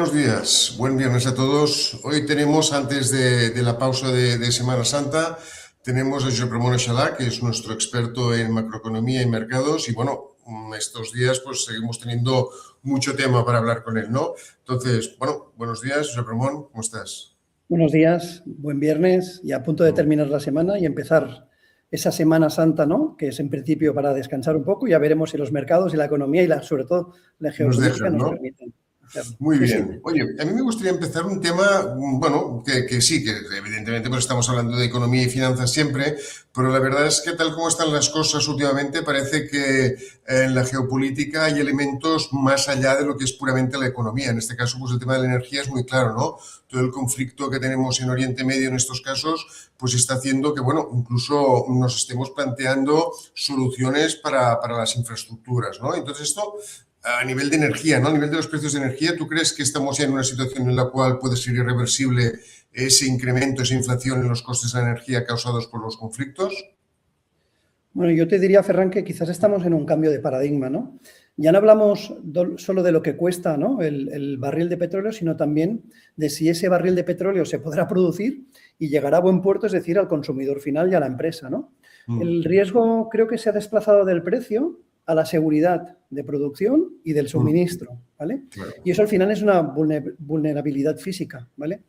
buenos días, buen viernes a todos. Hoy tenemos, antes de la pausa de Semana Santa, tenemos a Josep Ramon Aixalà, que es nuestro experto en macroeconomía y mercados. Y bueno, estos días pues seguimos teniendo mucho tema para hablar con él, ¿no? Entonces, bueno, buenos días, Josep Ramon, ¿cómo estás? Buenos días, buen viernes y a punto de terminar la semana y empezar esa Semana Santa, ¿no? Que es en principio para descansar un poco. Ya veremos si los mercados y la economía y sobre todo la geopolítica nos permiten hacerlo. Muy Sí, bien. sí. Oye, a mí me gustaría empezar un tema, bueno, que sí, que evidentemente pues estamos hablando de economía y finanzas siempre, pero la verdad es que tal como están las cosas últimamente, parece que en la geopolítica hay elementos más allá de lo que es puramente la economía. En este caso, pues el tema de la energía es muy claro, ¿no? Todo el conflicto que tenemos en Oriente Medio en estos casos, pues está haciendo que, bueno, incluso nos estemos planteando soluciones para las infraestructuras, ¿no? Entonces esto a nivel de energía, ¿no? A nivel de los precios de energía, ¿tú crees que estamos ya en una situación en la cual puede ser irreversible ese incremento, esa inflación en los costes de la energía causados por los conflictos? Bueno, yo te diría, Ferran, que quizás estamos en un cambio de paradigma, ¿no? Ya no hablamos solo de lo que cuesta, ¿no? el barril de petróleo, sino también de si ese barril de petróleo se podrá producir y llegará a buen puerto, es decir, al consumidor final y a la empresa, ¿no? El riesgo creo que se ha desplazado del precio a la seguridad de producción y del suministro, ¿vale? Claro. Y eso al final es una vulnerabilidad física, ¿vale?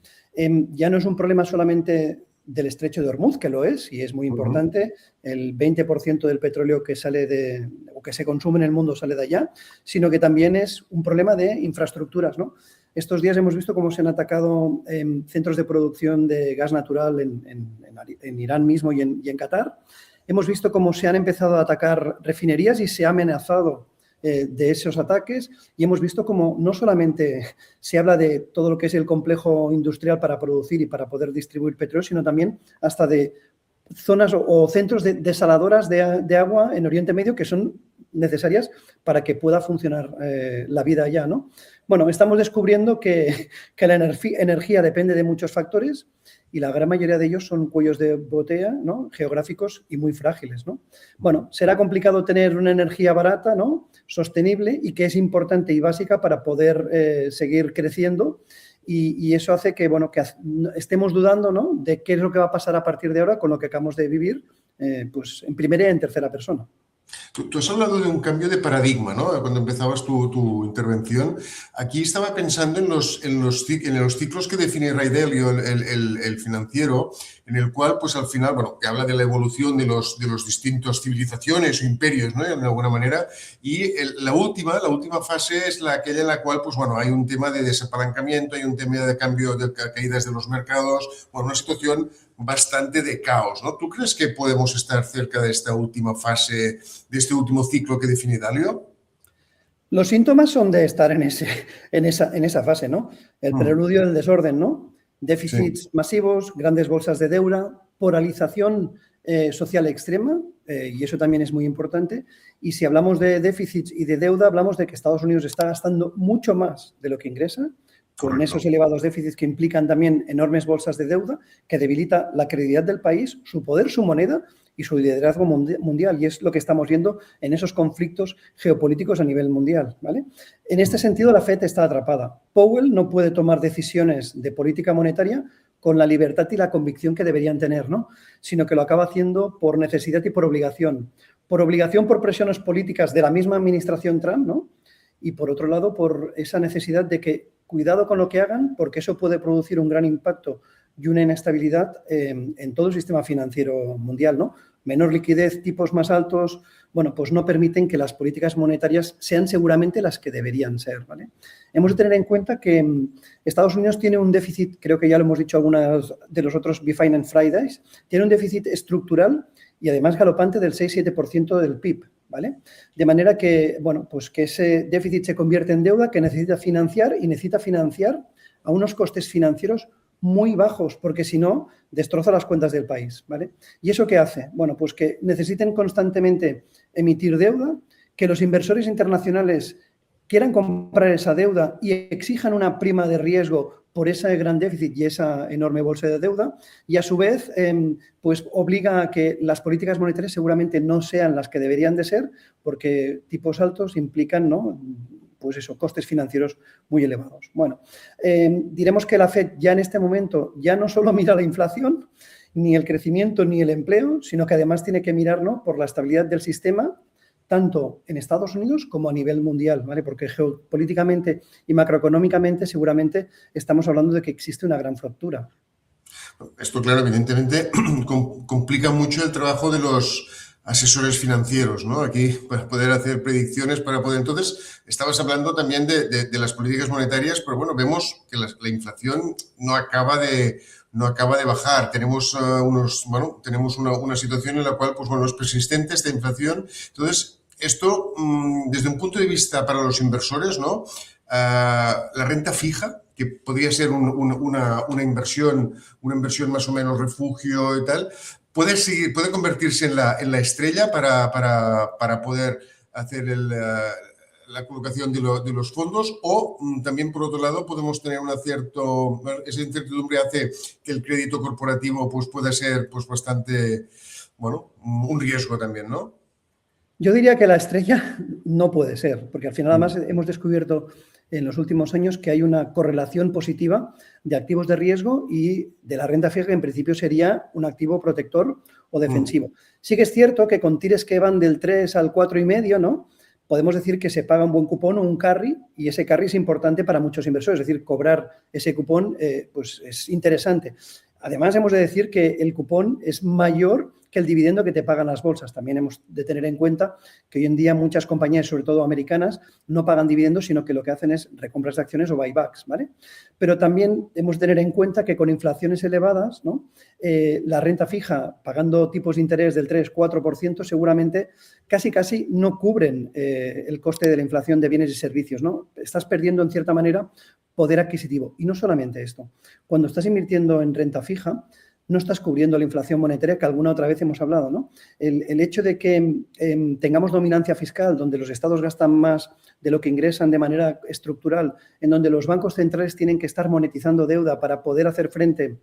Ya no es un problema solamente del estrecho de Hormuz, que lo es y es muy importante, el 20% del petróleo que sale o que se consume en el mundo sale de allá, sino que también es un problema de infraestructuras, ¿no? Estos días hemos visto cómo se han atacado centros de producción de gas natural en Irán mismo y en Qatar. Hemos visto cómo se han empezado a atacar refinerías y se ha amenazado de esos ataques, y hemos visto cómo no solamente se habla de todo lo que es el complejo industrial para producir y para poder distribuir petróleo, sino también hasta de zonas o centros desaladoras de agua en Oriente Medio que son necesarias para que pueda funcionar la vida allá, ¿no? Bueno, estamos descubriendo que la energía depende de muchos factores y la gran mayoría de ellos son cuellos de botella, ¿no? Geográficos y muy frágiles, ¿no? Bueno, será complicado tener una energía barata, ¿no? Sostenible y que es importante y básica para poder seguir creciendo. Y eso hace que, bueno, que estemos dudando, ¿no? De qué es lo que va a pasar a partir de ahora con lo que acabamos de vivir, pues en primera y en tercera persona. Tú has hablado de un cambio de paradigma, ¿no? Cuando empezabas tu intervención. Aquí estaba pensando en los ciclos que define Ray Dalio, el financiero, en el cual, pues al final, bueno, que habla de la evolución de los distintos civilizaciones o imperios, ¿no? De alguna manera. Y la última fase es aquella en la cual, pues bueno, hay un tema de desapalancamiento, hay un tema de cambio de caídas de los mercados, bueno, una situación bastante de caos, ¿no? ¿Tú crees que podemos estar cerca de esta última fase, de este último ciclo que define Dalio? Los síntomas son de estar en esa fase, ¿no? El preludio del desorden, ¿no? Déficits masivos, grandes bolsas de deuda, polarización social extrema, y eso también es muy importante. Y si hablamos de déficits y de deuda, hablamos de que Estados Unidos está gastando mucho más de lo que ingresa, con esos elevados déficits que implican también enormes bolsas de deuda, que debilita la credibilidad del país, su poder, su moneda y su liderazgo mundial. Y es lo que estamos viendo en esos conflictos geopolíticos a nivel mundial, ¿vale? En este sentido, la FED está atrapada. Powell no puede tomar decisiones de política monetaria con la libertad y la convicción que deberían tener, ¿no? Sino que lo acaba haciendo por necesidad y por obligación. Por obligación, por presiones políticas de la misma administración Trump, ¿no? Y por otro lado, por esa necesidad de que cuidado con lo que hagan, porque eso puede producir un gran impacto y una inestabilidad en todo el sistema financiero mundial, ¿no? Menor liquidez, tipos más altos, bueno, pues no permiten que las políticas monetarias sean seguramente las que deberían ser, ¿vale? Hemos de tener en cuenta que Estados Unidos tiene un déficit, creo que ya lo hemos dicho algunos de los otros B-Finance Fridays, tiene un déficit estructural y además galopante del 6-7% del PIB, ¿vale? De manera que, bueno, pues que ese déficit se convierte en deuda que necesita financiar a unos costes financieros muy bajos, porque si no, destroza las cuentas del país, ¿vale? ¿Y eso qué hace? Bueno, pues que necesiten constantemente emitir deuda, que los inversores internacionales quieran comprar esa deuda y exijan una prima de riesgo por ese gran déficit y esa enorme bolsa de deuda, y a su vez pues obliga a que las políticas monetarias seguramente no sean las que deberían de ser, porque tipos altos implican, ¿no?, pues eso, costes financieros muy elevados. Bueno, diremos que la FED ya en este momento ya no solo mira la inflación, ni el crecimiento, ni el empleo, sino que además tiene que mirar, ¿no?, por la estabilidad del sistema, tanto en Estados Unidos como a nivel mundial, ¿vale? Porque geopolíticamente y macroeconómicamente seguramente estamos hablando de que existe una gran fractura. Esto, claro, evidentemente complica mucho el trabajo de los asesores financieros, ¿no? Aquí, para poder hacer predicciones, para poder... Entonces, estabas hablando también de las políticas monetarias, pero bueno, vemos que la inflación no acaba de bajar. Tenemos tenemos una situación en la cual, pues bueno, es persistente esta inflación. Entonces, esto, desde un punto de vista para los inversores, ¿no? La renta fija, que podría ser una inversión más o menos refugio y tal, puede convertirse en la estrella para poder hacer la colocación de los fondos, o también, por otro lado, podemos tener esa incertidumbre hace que el crédito corporativo pues pueda ser pues bastante, bueno, un riesgo también, ¿no? Yo diría que la estrella no puede ser, porque al final además hemos descubierto en los últimos años que hay una correlación positiva de activos de riesgo y de la renta fija, que en principio sería un activo protector o defensivo. Sí que es cierto que con tires que van del 3 al 4,5, ¿no?, podemos decir que se paga un buen cupón o un carry, y ese carry es importante para muchos inversores, es decir, cobrar ese cupón pues es interesante. Además, hemos de decir que el cupón es mayor que el dividendo que te pagan las bolsas. También hemos de tener en cuenta que hoy en día muchas compañías, sobre todo americanas, no pagan dividendos, sino que lo que hacen es recompras de acciones o buybacks, ¿vale? Pero también hemos de tener en cuenta que con inflaciones elevadas, ¿no?, la renta fija, pagando tipos de interés del 3-4%, seguramente casi no cubren el coste de la inflación de bienes y servicios, ¿no? Estás perdiendo, en cierta manera, poder adquisitivo. Y no solamente esto. Cuando estás invirtiendo en renta fija, no estás cubriendo la inflación monetaria, que alguna otra vez hemos hablado, ¿no? El hecho de que tengamos dominancia fiscal, donde los estados gastan más de lo que ingresan de manera estructural, en donde los bancos centrales tienen que estar monetizando deuda para poder hacer frente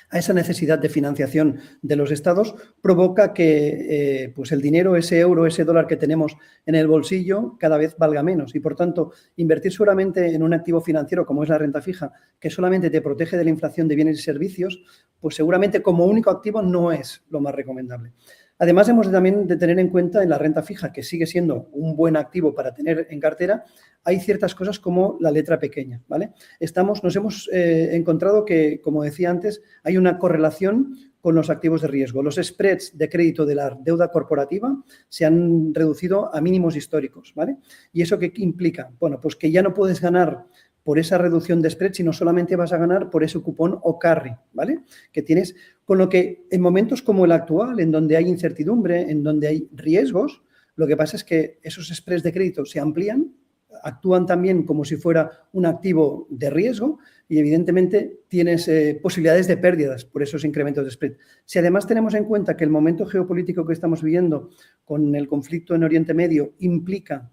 a esa necesidad de financiación de los estados, provoca que pues el dinero, ese euro, ese dólar que tenemos en el bolsillo, cada vez valga menos. Y, por tanto, invertir solamente en un activo financiero como es la renta fija, que solamente te protege de la inflación de bienes y servicios, pues seguramente como único activo no es lo más recomendable. Además, hemos también de tener en cuenta en la renta fija, que sigue siendo un buen activo para tener en cartera, hay ciertas cosas como la letra pequeña, ¿vale? Nos hemos encontrado que, como decía antes, hay una correlación con los activos de riesgo. Los spreads de crédito de la deuda corporativa se han reducido a mínimos históricos, ¿vale? ¿Y eso qué implica? Bueno, pues que ya no puedes ganar por esa reducción de spread, sino solamente vas a ganar por ese cupón o carry, ¿vale?, que tienes. Con lo que en momentos como el actual, en donde hay incertidumbre, en donde hay riesgos, lo que pasa es que esos spreads de crédito se amplían, actúan también como si fuera un activo de riesgo y, evidentemente, tienes posibilidades de pérdidas por esos incrementos de spread. Si además tenemos en cuenta que el momento geopolítico que estamos viviendo con el conflicto en Oriente Medio implica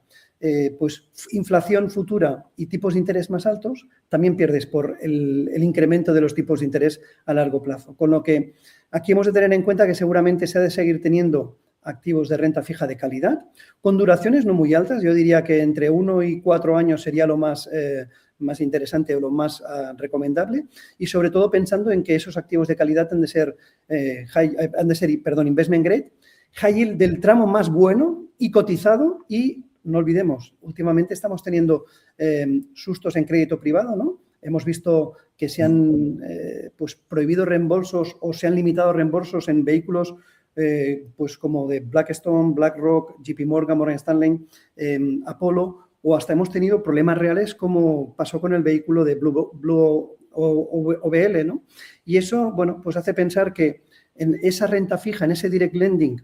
pues inflación futura y tipos de interés más altos, también pierdes por el incremento de los tipos de interés a largo plazo. Con lo que aquí hemos de tener en cuenta que seguramente se ha de seguir teniendo activos de renta fija de calidad, con duraciones no muy altas. Yo diría que entre 1 y 4 años sería lo más interesante o lo más recomendable, y sobre todo pensando en que esos activos de calidad han de ser investment grade, high yield del tramo más bueno y cotizado. Y no olvidemos, últimamente estamos teniendo sustos en crédito privado, ¿no? Hemos visto que se han pues prohibido reembolsos o se han limitado reembolsos en vehículos pues como de Blackstone, BlackRock, JP Morgan, Morgan Stanley, Apollo, o hasta hemos tenido problemas reales como pasó con el vehículo de Blue OBL, ¿no? Y eso, bueno, pues hace pensar que en esa renta fija, en ese direct lending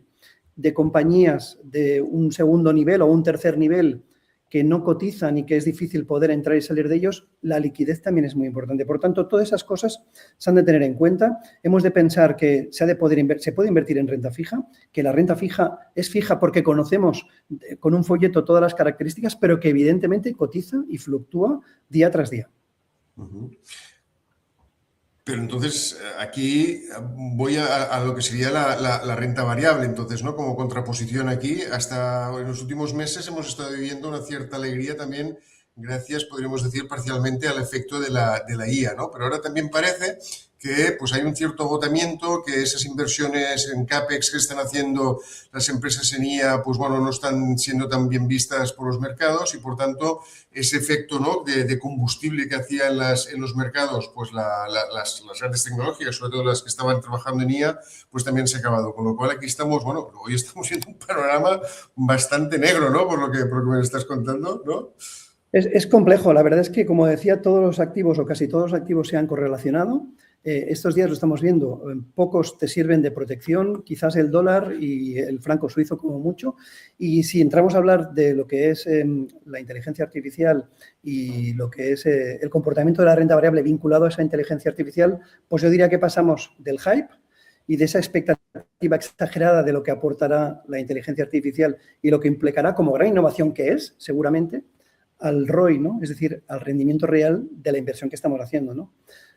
de compañías de un segundo nivel o un tercer nivel que no cotizan y que es difícil poder entrar y salir de ellos, la liquidez también es muy importante. Por tanto, todas esas cosas se han de tener en cuenta. Hemos de pensar que se puede invertir en renta fija, que la renta fija es fija porque conocemos con un folleto todas las características, pero que evidentemente cotiza y fluctúa día tras día. Pero entonces aquí voy a lo que sería la renta variable, entonces, ¿no? Como contraposición aquí, hasta en los últimos meses hemos estado viviendo una cierta alegría también, gracias, podríamos decir, parcialmente al efecto de la IA, ¿no? Pero ahora también parece que pues hay un cierto agotamiento, que esas inversiones en CAPEX que están haciendo las empresas en IA, pues bueno, no están siendo tan bien vistas por los mercados y por tanto ese efecto, ¿no?, de combustible que hacía en los mercados pues las grandes tecnologías, sobre todo las que estaban trabajando en IA, pues también se ha acabado. Con lo cual aquí estamos, bueno, hoy estamos viendo un panorama bastante negro, ¿no? Por lo que me estás contando, ¿no? Es complejo. La verdad es que, como decía, todos los activos o casi todos los activos se han correlacionado. Estos días lo estamos viendo. Pocos te sirven de protección, quizás el dólar y el franco suizo como mucho. Y si entramos a hablar de lo que es la inteligencia artificial y lo que es el comportamiento de la renta variable vinculado a esa inteligencia artificial, pues yo diría que pasamos del hype y de esa expectativa exagerada de lo que aportará la inteligencia artificial y lo que implicará como gran innovación que es, seguramente, al ROI, ¿no? Es decir, al rendimiento real de la inversión que estamos haciendo, ¿no?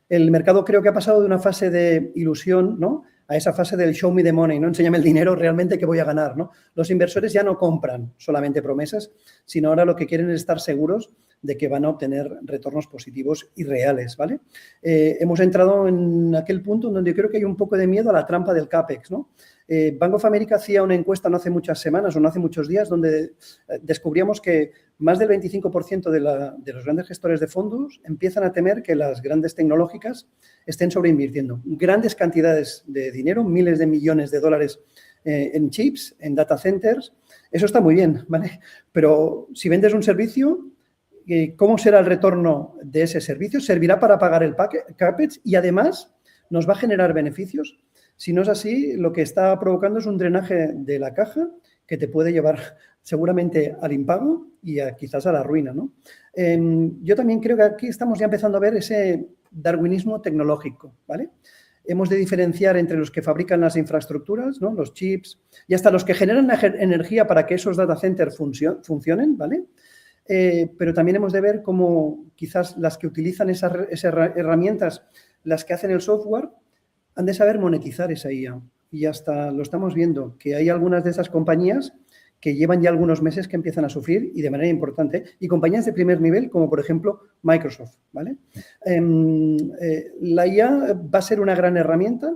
El mercado creo que ha pasado de una fase de ilusión, ¿no?, a esa fase del show me the money, ¿no? Enséñame el dinero realmente que voy a ganar, ¿no? Los inversores ya no compran solamente promesas, sino ahora lo que quieren es estar seguros de que van a obtener retornos positivos y reales, ¿vale? Hemos entrado en aquel punto en donde yo creo que hay un poco de miedo a la trampa del CAPEX, ¿no? Bank of America hacía una encuesta no hace muchas semanas o no hace muchos días donde descubríamos que más del 25% de los grandes gestores de fondos empiezan a temer que las grandes tecnológicas estén sobreinvirtiendo grandes cantidades de dinero, miles de millones de dólares en chips, en data centers. Eso está muy bien, ¿vale? Pero si vendes un servicio, ¿cómo será el retorno de ese servicio? ¿Servirá para pagar el CAPEX y además nos va a generar beneficios? Si no es así, lo que está provocando es un drenaje de la caja que te puede llevar seguramente al impago y quizás a la ruina, ¿no? Yo también creo que aquí estamos ya empezando a ver ese darwinismo tecnológico, ¿vale? Hemos de diferenciar entre los que fabrican las infraestructuras, ¿no?, los chips, y hasta los que generan energía para que esos data centers funcionen, ¿vale? Pero también hemos de ver cómo quizás las que utilizan esas herramientas, las que hacen el software, han de saber monetizar esa IA. Y hasta lo estamos viendo, que hay algunas de esas compañías que llevan ya algunos meses que empiezan a sufrir y de manera importante, y compañías de primer nivel, como por ejemplo Microsoft, ¿vale? La IA va a ser una gran herramienta,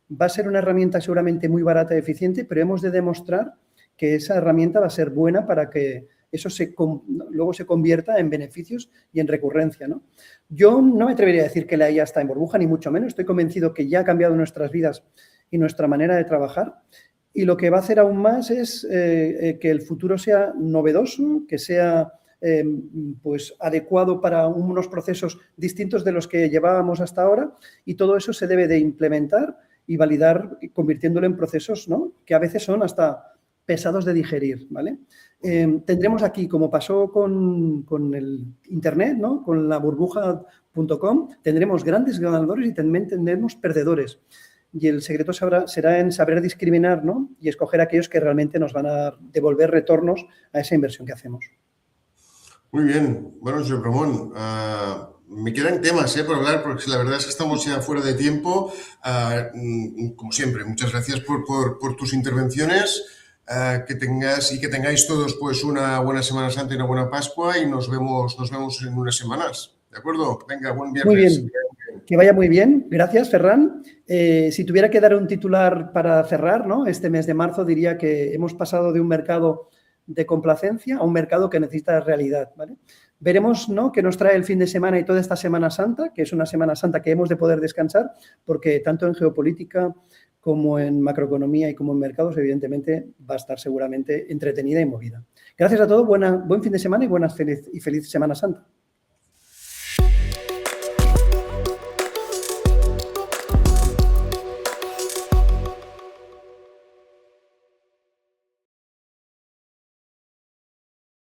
va a ser una herramienta seguramente muy barata y eficiente, pero hemos de demostrar que esa herramienta va a ser buena para que eso luego se convierta en beneficios y en recurrencia, ¿no? Yo no me atrevería a decir que la IA está en burbuja, ni mucho menos. Estoy convencido que ya ha cambiado nuestras vidas y nuestra manera de trabajar. Y lo que va a hacer aún más es que el futuro sea novedoso, que sea pues adecuado para unos procesos distintos de los que llevábamos hasta ahora, y todo eso se debe de implementar y validar, convirtiéndolo en procesos, ¿no?, que a veces son hasta pesados de digerir, ¿vale? Tendremos aquí, como pasó con el Internet, ¿no?, con la burbuja.com, tendremos grandes ganadores y también tendremos perdedores. Y el secreto será en saber discriminar, ¿no?, y escoger aquellos que realmente nos van a devolver retornos a esa inversión que hacemos. Muy bien. Bueno, Josep Ramón, me quedan temas por hablar, porque la verdad es que estamos ya fuera de tiempo. Como siempre, muchas gracias por tus intervenciones. Que tengáis todos pues una buena Semana Santa y una buena Pascua, y nos vemos en unas semanas. ¿De acuerdo? Venga, buen viernes. Muy bien. Que vaya muy bien. Gracias, Ferran. Si tuviera que dar un titular para cerrar, ¿no?, este mes de marzo, diría que hemos pasado de un mercado de complacencia a un mercado que necesita realidad, ¿vale? Veremos, ¿no?, qué nos trae el fin de semana y toda esta Semana Santa, que es una Semana Santa que hemos de poder descansar, porque tanto en geopolítica como en macroeconomía y como en mercados, evidentemente, va a estar seguramente entretenida y movida. Gracias a todos, buen fin de semana y feliz Semana Santa.